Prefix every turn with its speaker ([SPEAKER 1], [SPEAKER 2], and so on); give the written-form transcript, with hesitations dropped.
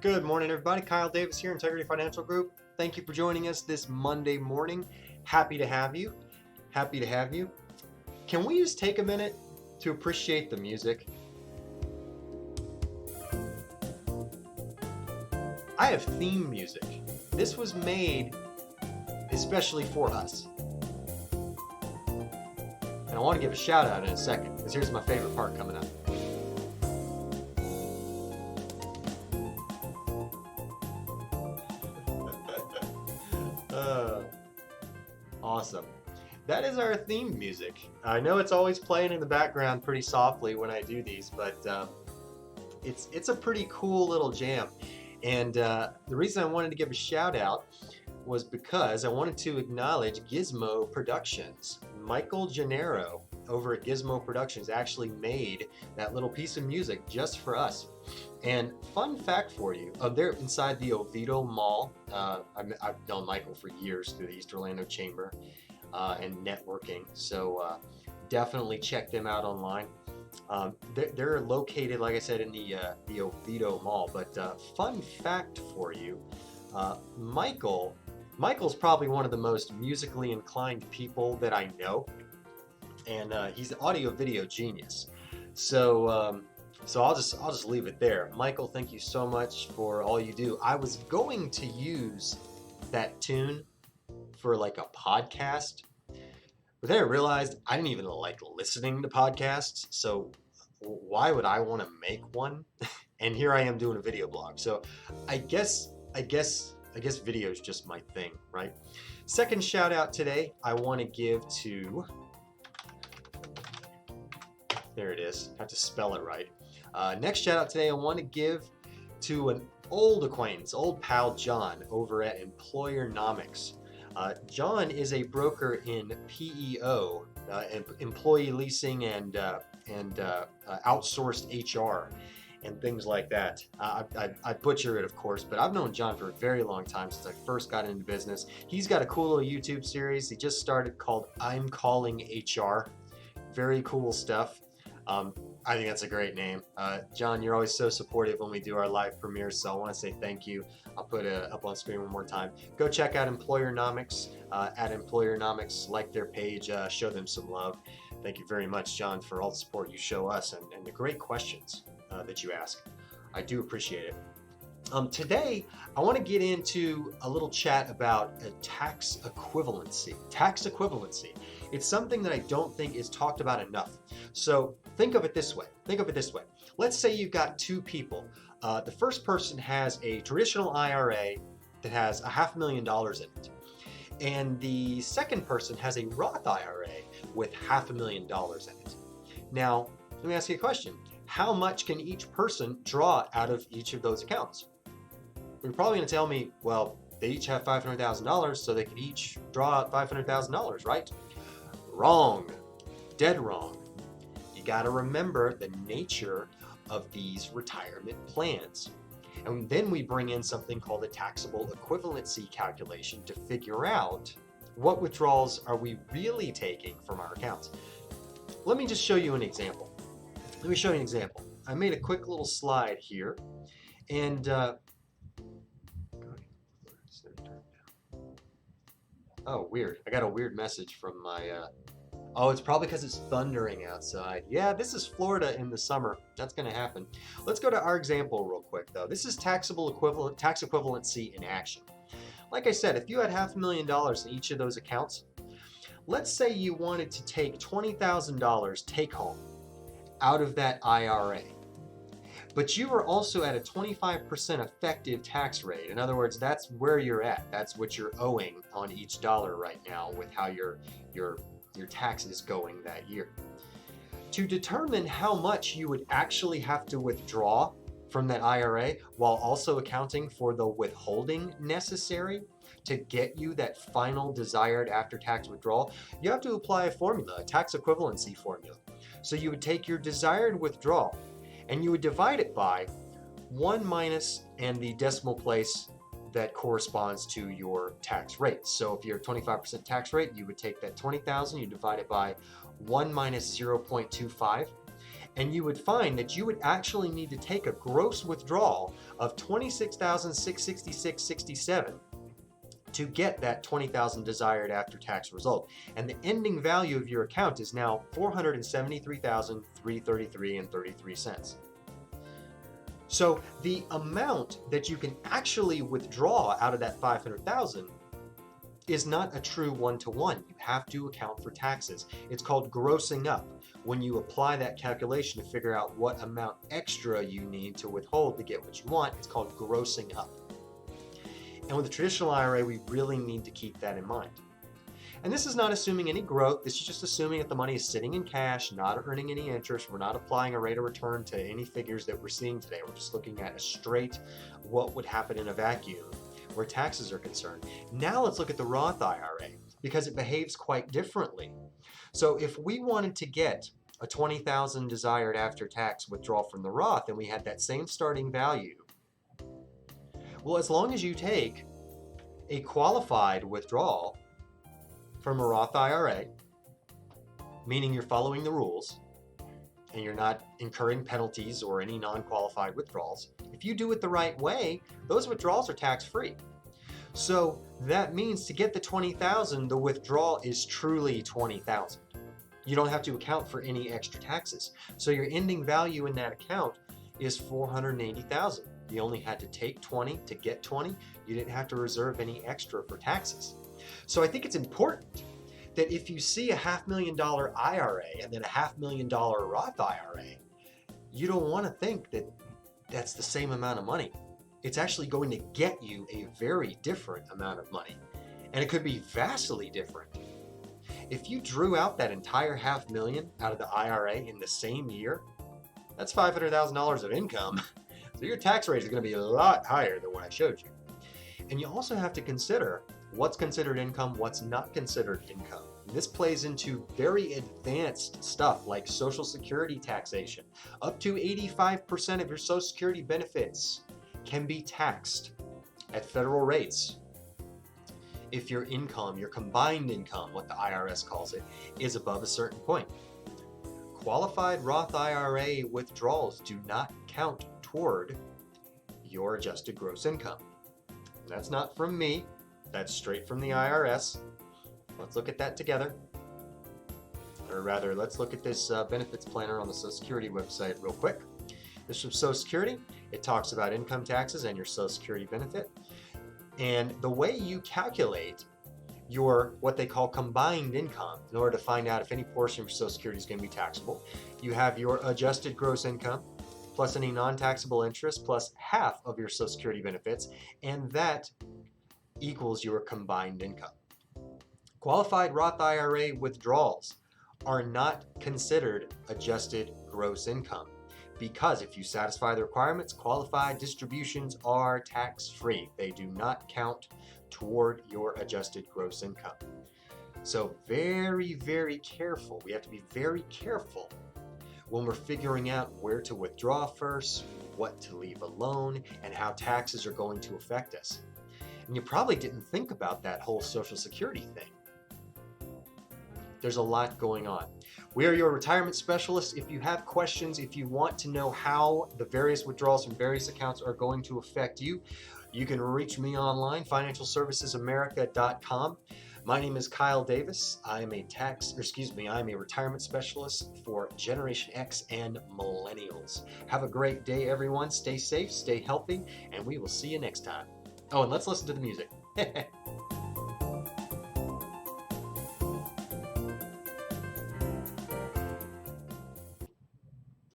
[SPEAKER 1] Good morning, everybody. Kyle Davis here, Integrity Financial Group. Thank you for joining us this Monday morning. Happy to have you. Happy to have you. Can we just take a minute to appreciate the music? I have theme music. This was made especially for us. And I want to give a shout out in a second, because here's my favorite part coming up. Awesome. That is our theme music. I know it's always playing in the background pretty softly when I do these, but it's a pretty cool little jam. And the reason I wanted to give a shout out was because I wanted to acknowledge Gizmo Productions. Michael Gennaro over at Gizmo Productions actually made that little piece of music just for us. And fun fact for you, they're inside the Oviedo Mall. I've known Michael for years through the East Orlando Chamber and networking, so definitely check them out online. They're located, like I said, in the Oviedo Mall. But fun fact for you, Michael's probably one of the most musically inclined people that I know, and he's an audio-video genius. So I'll just leave it there. Michael, thank you so much for all you do. I was going to use that tune for like a podcast, but then I realized I didn't even like listening to podcasts, so why would I want to make one? And here I am doing a video blog. So I guess video is just my thing, right? Second shout out today, I want to give to, there it is, have to spell it right. Next shout out today, I want to give to an old acquaintance, old pal John over at Employernomics. John is a broker in PEO, employee leasing and outsourced HR and things like that. I butcher it, of course, but I've known John for a very long time, since I first got into business. He's got a cool little YouTube series he just started called I'm Calling HR. Very cool stuff. I think that's a great name. John, you're always so supportive when we do our live premieres, so I want to say thank you. I'll put it up on screen one more time. Go check out Employernomics, at Employernomics, like their page, show them some love. Thank you very much, John, for all the support you show us and the great questions that you ask. I do appreciate it. Today, I want to get into a little chat about tax equivalency. Tax equivalency. It's something that I don't think is talked about enough. So think of it this way. Let's say you've got two people. The first person has a traditional IRA that has $500,000 in it. And the second person has a Roth IRA with $500,000 in it. Now, let me ask you a question. How much can each person draw out of each of those accounts? You're probably going to tell me, well, they each have $500,000, so they can each draw out $500,000, right? Wrong. Dead wrong. You got to remember the nature of these retirement plans. And then we bring in something called a taxable equivalency calculation to figure out what withdrawals are we really taking from our accounts. Let me just show you an example. I made a quick little slide here, and oh, weird. I got a weird message from my, oh, it's probably because it's thundering outside. Yeah, this is Florida in the summer. That's going to happen. Let's go to our example real quick, though. This is tax equivalency in action. Like I said, if you had $500,000 in each of those accounts, let's say you wanted to take $20,000 take home out of that IRA. But you are also at a 25% effective tax rate. In other words, that's where you're at. That's what you're owing on each dollar right now with how your tax is going that year. To determine how much you would actually have to withdraw from that IRA while also accounting for the withholding necessary to get you that final desired after-tax withdrawal, you have to apply a formula, a tax equivalency formula. So you would take your desired withdrawal and you would divide it by 1 minus and the decimal place that corresponds to your tax rate. So if you're 25% tax rate, you would take that 20,000, you divide it by 1 minus 0.25, And you would find that you would actually need to take a gross withdrawal of $26,666.67 to get that $20,000 desired after-tax result. And the ending value of your account is now $473,333.33. So the amount that you can actually withdraw out of that $500,000 is not a true one-to-one. You have to account for taxes. It's called grossing up. When you apply that calculation to figure out what amount extra you need to withhold to get what you want, it's called grossing up. And with a traditional IRA, we really need to keep that in mind. And this is not assuming any growth. This is just assuming that the money is sitting in cash, not earning any interest. We're not applying a rate of return to any figures that we're seeing today. We're just looking at a straight what would happen in a vacuum where taxes are concerned. Now let's look at the Roth IRA because it behaves quite differently. So if we wanted to get a $20,000 desired after-tax withdrawal from the Roth and we had that same starting value, well, as long as you take a qualified withdrawal from a Roth IRA, meaning you're following the rules and you're not incurring penalties or any non-qualified withdrawals, if you do it the right way, those withdrawals are tax-free. So that means to get the $20,000, the withdrawal is truly $20,000. You don't have to account for any extra taxes. So your ending value in that account is $480,000. You only had to take 20 to get 20. You didn't have to reserve any extra for taxes. So I think it's important that if you see a $500,000 IRA and then a $500,000 Roth IRA, you don't want to think that that's the same amount of money. It's actually going to get you a very different amount of money. And it could be vastly different. If you drew out that entire $500,000 out of the IRA in the same year, that's $500,000 of income. So your tax rate is going to be a lot higher than what I showed you. And you also have to consider what's considered income, what's not considered income. This plays into very advanced stuff like Social Security taxation. Up to 85% of your Social Security benefits can be taxed at federal rates if your income, your combined income, what the IRS calls it, is above a certain point. Qualified Roth IRA withdrawals do not count toward your adjusted gross income. That's not from me. That's straight from the IRS. Let's look at that together. Or rather, let's look at this benefits planner on the Social Security website real quick. This is from Social Security. It talks about income taxes and your Social Security benefit. And the way you calculate your what they call combined income in order to find out if any portion of your Social Security is going to be taxable, you have your adjusted gross income plus any non-taxable interest plus half of your Social Security benefits, and that equals your combined income. Qualified Roth IRA withdrawals are not considered adjusted gross income because if you satisfy the requirements, qualified distributions are tax-free. They do not count toward your adjusted gross income. So very, very careful. We have to be very careful when we're figuring out where to withdraw first, what to leave alone, and how taxes are going to affect us. And you probably didn't think about that whole Social Security thing. There's a lot going on. We are your retirement specialists. If you have questions, if you want to know how the various withdrawals from various accounts are going to affect you, you can reach me online, financialservicesamerica.com. My name is Kyle Davis. I am a retirement specialist for Generation X and Millennials. Have a great day, everyone. Stay safe, stay healthy, and we will see you next time. Oh, and let's listen to the music.